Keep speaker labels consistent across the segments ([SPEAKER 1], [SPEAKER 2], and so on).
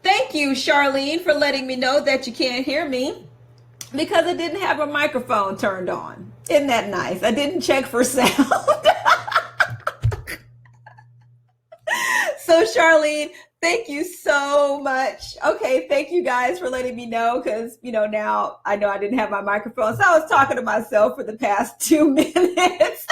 [SPEAKER 1] Thank you, Charlene, for letting me know that you can't hear me because I didn't have a microphone turned on. Isn't that nice? I didn't check for sound. So, Charlene, thank you so much. Okay, thank you guys for letting me know because, now I know I didn't have my microphone. So I was talking to myself for the past 2 minutes.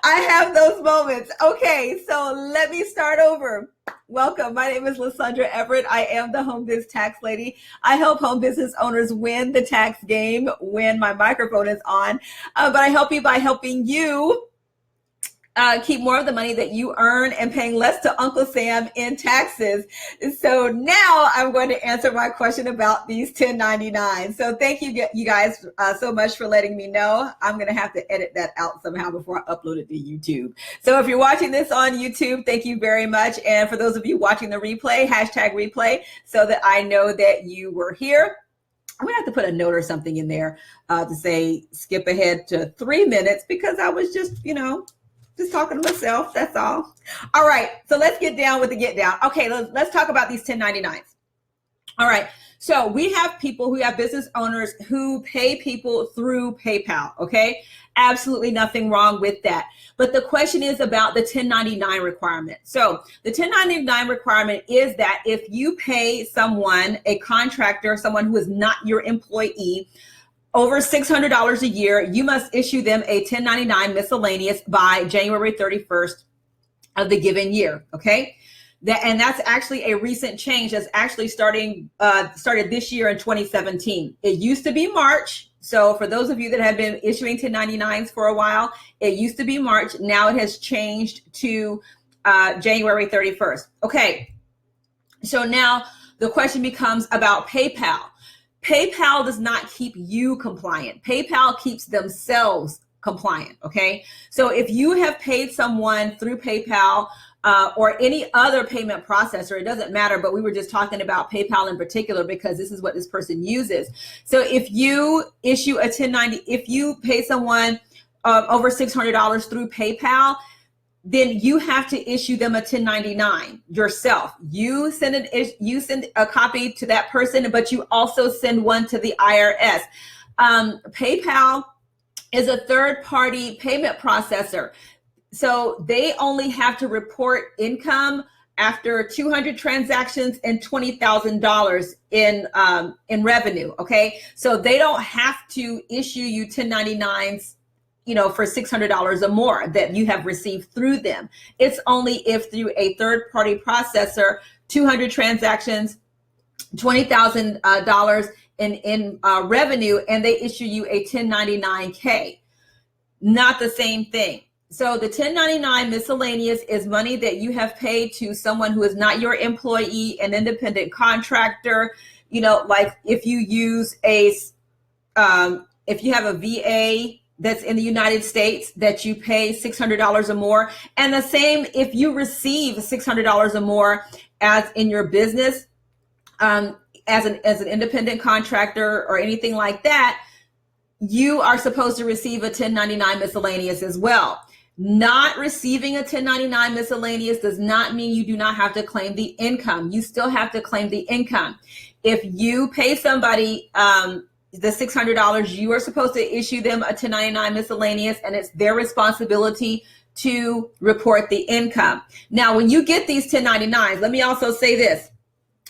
[SPEAKER 1] I have those moments. Okay, so let me start over. Welcome. My name is Lysandra Everett. I am the Home Biz Tax Lady. I help home business owners win the tax game when my microphone is on. But I help you by helping you keep more of the money that you earn and paying less to Uncle Sam in taxes. So now I'm going to answer my question about these 1099. So thank you guys so much for letting me know. I'm going to have to edit that out somehow before I upload it to YouTube. So if you're watching this on YouTube, thank you very much. And for those of you watching the replay, hashtag replay, so that I know that you were here. I'm gonna have to put a note or something in there to say skip ahead to 3 minutes because I was just talking to myself. That's all. All right. So let's get down with the get down. Okay. Let's talk about these 1099s. All right. So we have people who have business owners who pay people through PayPal. Okay. Absolutely nothing wrong with that. But the question is about the 1099 requirement. So the 1099 requirement is that if you pay someone, a contractor, someone who is not your employee, over $600 a year, you must issue them a 1099 miscellaneous by January 31st of the given year, okay? And that's actually a recent change that's actually started this year in 2017. It used to be March. So for those of you that have been issuing 1099s for a while, it used to be March. Now it has changed to January 31st. Okay, so now the question becomes about PayPal. PayPal does not keep you compliant. PayPal keeps themselves compliant, okay? So if you have paid someone through PayPal or any other payment processor, it doesn't matter, but we were just talking about PayPal in particular because this is what this person uses. So if you issue a 1090, if you pay someone over $600 through PayPal, then you have to issue them a 1099 yourself. You send a copy to that person, but you also send one to the IRS. PayPal is a third-party payment processor. So they only have to report income after 200 transactions and $20,000 in revenue, okay? So they don't have to issue you 1099s for $600 or more that you have received through them. It's only if through a third-party processor, 200 transactions, $20,000 in revenue, and they issue you a 1099K. Not the same thing. So the 1099 miscellaneous is money that you have paid to someone who is not your employee, an independent contractor. Like if you use if you have a VA that's in the United States that you pay $600 or more. And the same if you receive $600 or more as in your business, as an independent contractor or anything like that, you are supposed to receive a 1099 miscellaneous as well. Not receiving a 1099 miscellaneous does not mean you do not have to claim the income. You still have to claim the income. If you pay somebody the $600, you are supposed to issue them a 1099 miscellaneous, and it's their responsibility to report the income. Now, when you get these 1099s, let me also say this.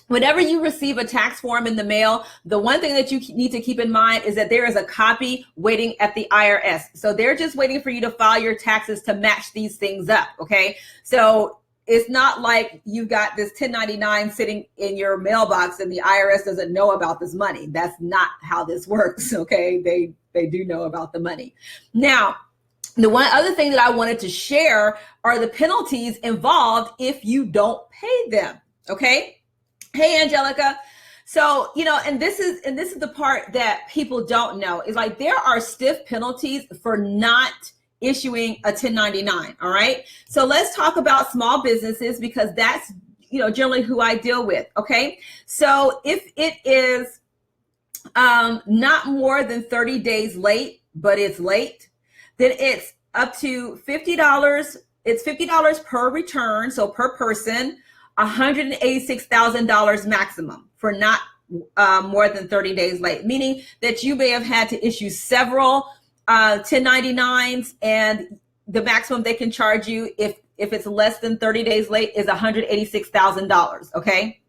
[SPEAKER 1] Whenever you receive a tax form in the mail, the one thing that you need to keep in mind is that there is a copy waiting at the IRS. So they're just waiting for you to file your taxes to match these things up, okay? So it's not like you've got this 1099 sitting in your mailbox and the IRS doesn't know about this money. That's not how this works, okay? They do know about the money. Now, the one other thing that I wanted to share are the penalties involved if you don't pay them, okay? Hey, Angelica. So, and this is the part that people don't know is like there are stiff penalties for not issuing a 1099. All right. So let's talk about small businesses because that's, generally who I deal with. Okay. So if it is not more than 30 days late, but it's late, then it's up to $50. It's $50 per return. So per person. $186,000 maximum for not more than 30 days late, meaning that you may have had to issue several 1099s, and the maximum they can charge you if it's less than 30 days late is $186,000. Okay.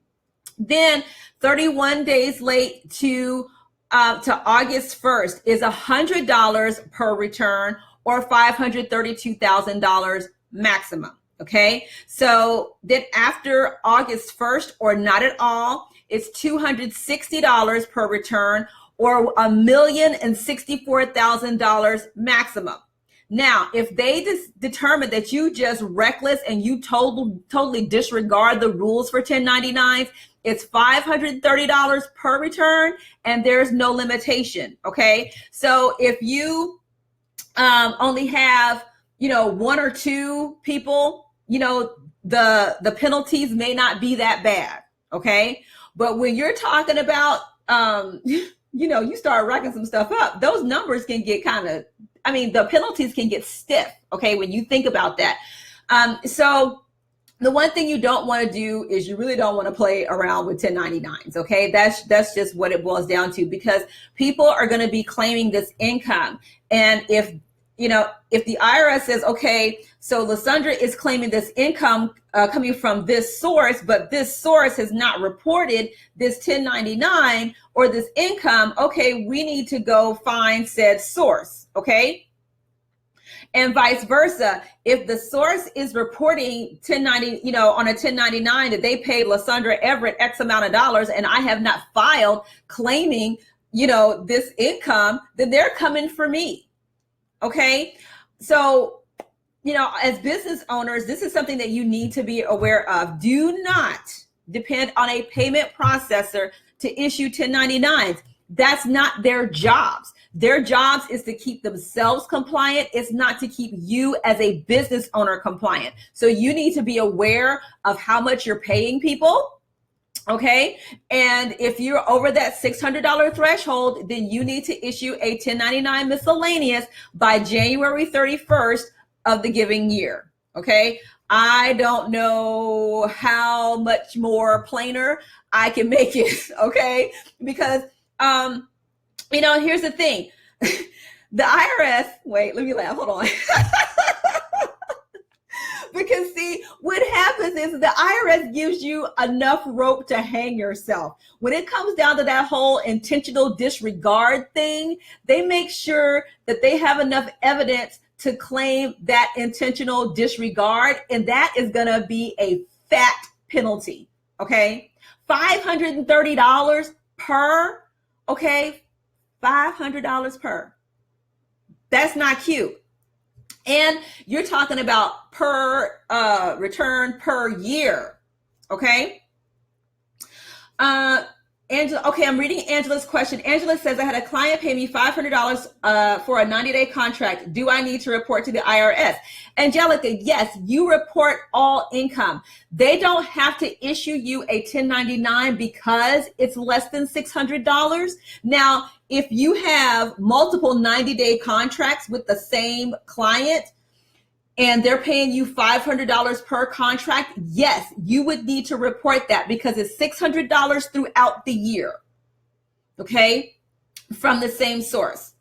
[SPEAKER 1] Then 31 days late to August 1st is $100 per return, or $532,000 maximum. Okay. So then after August 1st, or not at all, it's $260 per return, or $1,064,000 maximum. Now, if they determine that you just reckless and you totally disregard the rules for 1099s, it's $530 per return, and there's no limitation. Okay. So if you only have, one or two people, the penalties may not be that bad. Okay. But when you're talking about, you start racking some stuff up, those numbers can get the penalties can get stiff. Okay. When you think about that. So the one thing you don't want to do is you really don't want to play around with 1099s. Okay. That's just what it boils down to, because people are going to be claiming this income. And if the IRS says, okay, so Lysandra is claiming this income coming from this source, but this source has not reported this 1099 or this income, okay, we need to go find said source. Okay. And vice versa. If the source is reporting 1090, on a 1099 that they paid Lysandra Everett X amount of dollars, and I have not filed claiming, this income, then they're coming for me. Okay. So, as business owners, this is something that you need to be aware of. Do not depend on a payment processor to issue 1099s. That's not their jobs. Their jobs is to keep themselves compliant. It's not to keep you as a business owner compliant. So you need to be aware of how much you're paying people. Okay. And if you're over that $600 threshold, then you need to issue a 1099 miscellaneous by January 31st of the giving year. Okay. I don't know how much more plainer I can make it. Okay. Because, here's the thing. The IRS, wait, let me laugh. Hold on. Because see, what happens is the IRS gives you enough rope to hang yourself. When it comes down to that whole intentional disregard thing, they make sure that they have enough evidence to claim that intentional disregard. And that is going to be a fat penalty. Okay. $530 per. Okay. $500 per. That's not cute. And you're talking about per return per year. Okay. Angela, okay, I'm reading Angela's question. Angela says, I had a client pay me $500 for a 90-day contract. Do I need to report to the IRS? Angelica, yes, you report all income. They don't have to issue you a 1099 because it's less than $600. Now, if you have multiple 90-day contracts with the same client and they're paying you $500 per contract, yes, you would need to report that because it's $600 throughout the year, okay, from the same source.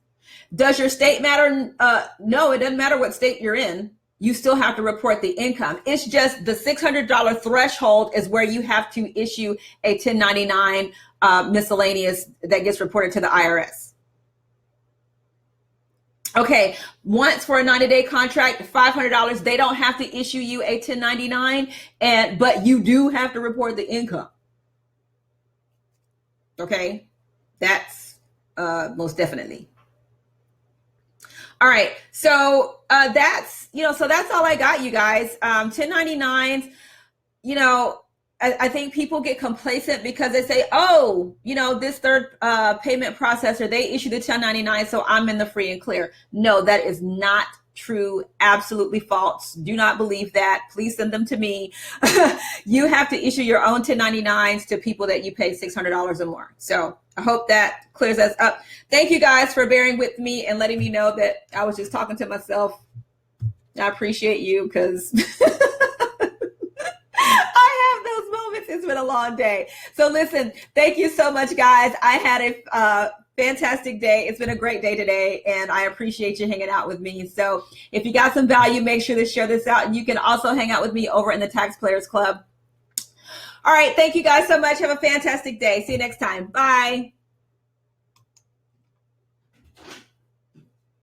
[SPEAKER 1] Does your state matter? No, it doesn't matter what state you're in. You still have to report the income. It's just the $600 threshold is where you have to issue a 1099 miscellaneous that gets reported to the IRS. Okay, once for a 90-day contract, $500, they don't have to issue you a 1099, but you do have to report the income. Okay, that's most definitely. All right, so that's all I got, you guys. 1099s, I think people get complacent because they say, oh, this third payment processor, they issue the 1099, so I'm in the free and clear. No, that is not true. Absolutely false. Do not believe that. Please send them to me. You have to issue your own 1099s to people that you pay $600 or more. So I hope that clears us up. Thank you guys for bearing with me and letting me know that I was just talking to myself. I appreciate you because I have those long day. So listen, thank you so much, guys. I had a fantastic day. It's been a great day today, and I appreciate you hanging out with me. So if you got some value, make sure to share this out. And you can also hang out with me over in the Tax Players Club. All right. Thank you guys so much. Have a fantastic day. See you next time. Bye.